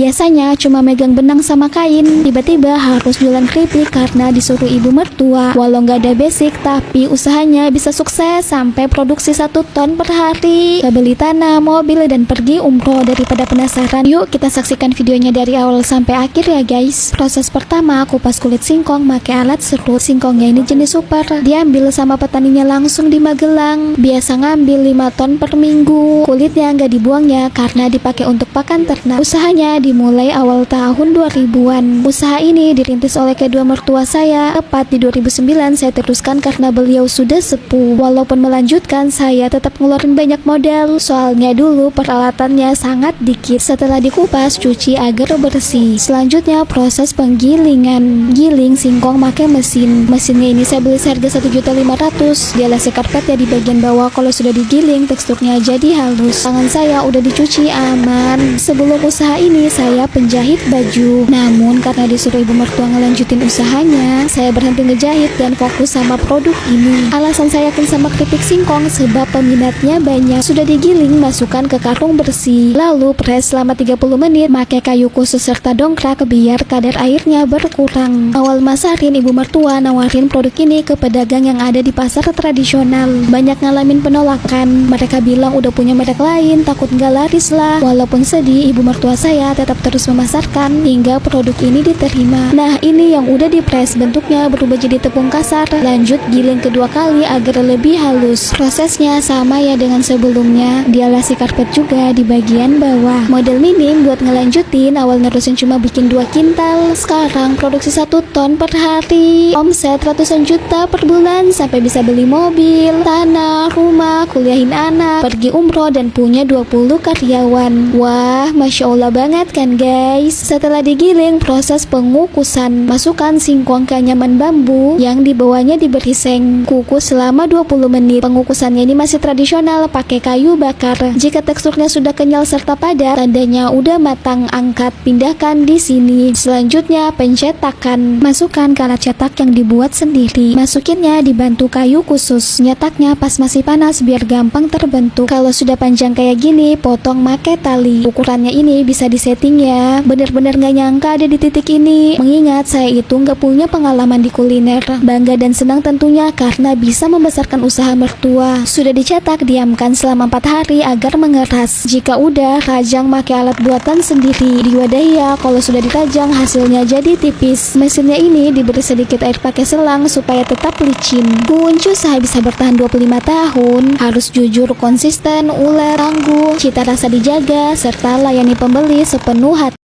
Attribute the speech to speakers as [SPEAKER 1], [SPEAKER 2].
[SPEAKER 1] Biasanya cuma megang benang sama kain, tiba-tiba harus jualan keripik karena disuruh ibu mertua. Walau nggak ada basic, tapi usahanya bisa sukses sampai produksi 1 ton per hari. Beli tanah, mobil, dan pergi umroh. Daripada penasaran, yuk kita saksikan videonya dari awal sampai akhir ya guys. Proses pertama, kupas kulit singkong pakai alat serut. Singkongnya ini jenis super, diambil sama petaninya langsung di Magelang. Biasa ngambil 5 ton per minggu. Kulitnya nggak dibuang ya, karena dipakai untuk pakan ternak. Usahanya dimulai awal tahun 2000-an. Usaha ini dirintis oleh kedua mertua saya. Tepat di 2009 saya teruskan karena beliau sudah sepuh. Walaupun melanjutkan, saya tetap ngeluarin banyak modal. Soalnya dulu peralatannya sangat dikit. Setelah dikupas, cuci agar bersih. Selanjutnya proses penggilingan. Giling singkong pakai mesin. Mesinnya ini saya beli seharga 1.500.000. Dialasi karpetnya di bagian bawah. Kalau sudah digiling, teksturnya jadi halus. Tangan saya udah dicuci aman. Sebelum usaha ini saya penjahit baju. Namun karena disuruh ibu mertua ngelanjutin usahanya, saya berhenti ngejahit dan fokus sama produk ini. Alasan saya yakin sama keripik singkong sebab peminatnya banyak. Sudah digiling, masukkan ke karung bersih. Lalu press selama 30 menit pakai kayu khusus serta dongkrak biar kadar airnya berkurang. Awal masarin, ibu mertua nawarin produk ini ke pedagang yang ada di pasar tradisional. Banyak ngalamin penolakan. Mereka bilang udah punya merek lain, takut nggak laris lah. Walaupun sedih, ibu mertua saya tetap terus memasarkan hingga produk ini diterima. Nah, ini yang udah dipres, bentuknya berubah jadi tepung kasar. Lanjut giling kedua kali agar lebih halus. Prosesnya sama ya dengan sebelumnya. Dialasi karpet juga di bagian bawah. Model minim buat ngelanjutin, awal nerusin cuma bikin 2 kintal. Sekarang produksi 1 ton per hari. Omset ratusan juta per bulan, sampai bisa beli mobil, tanah, rumah, kuliahin anak, pergi umroh, dan punya 20 karyawan. Wah, Masya Allah banget kan guys. Setelah digiling, proses pengukusan. Masukkan singkong ke anyaman bambu yang di bawahnya diberi seng. Kukus selama 20 menit. Pengukusannya ini masih tradisional, pakai kayu bakar. Jika teksturnya sudah kenyal serta padat, tandanya udah matang. Angkat, pindahkan di sini. Selanjutnya pencetakan. Masukkan ke alat cetak yang dibuat sendiri. Masukinnya dibantu kayu khusus. Nyetaknya pas masih panas biar gampang terbentuk. Kalau sudah panjang kayak gini, potong make tali. Ukurannya ini bisa disetting ya. Bener-bener gak nyangka ada di titik ini. Mengingat saya itu gak punya pengalaman di kuliner. Bangga dan senang tentunya karena bisa membesarkan usaha mertua. Sudah dicetak, diamkan selama 4 hari agar mengeras. Jika udah, rajang pakai alat buatan sendiri. Diwadahi ya, kalau sudah dirajang hasilnya jadi tipis. Mesinnya ini diberi sedikit air pakai selang supaya tetap licin. Kunci usaha bisa bertahan 25 tahun. Harus jujur, konsisten, ulet, tangguh, cita rasa dijaga, serta layani pembeli sepenuh hati.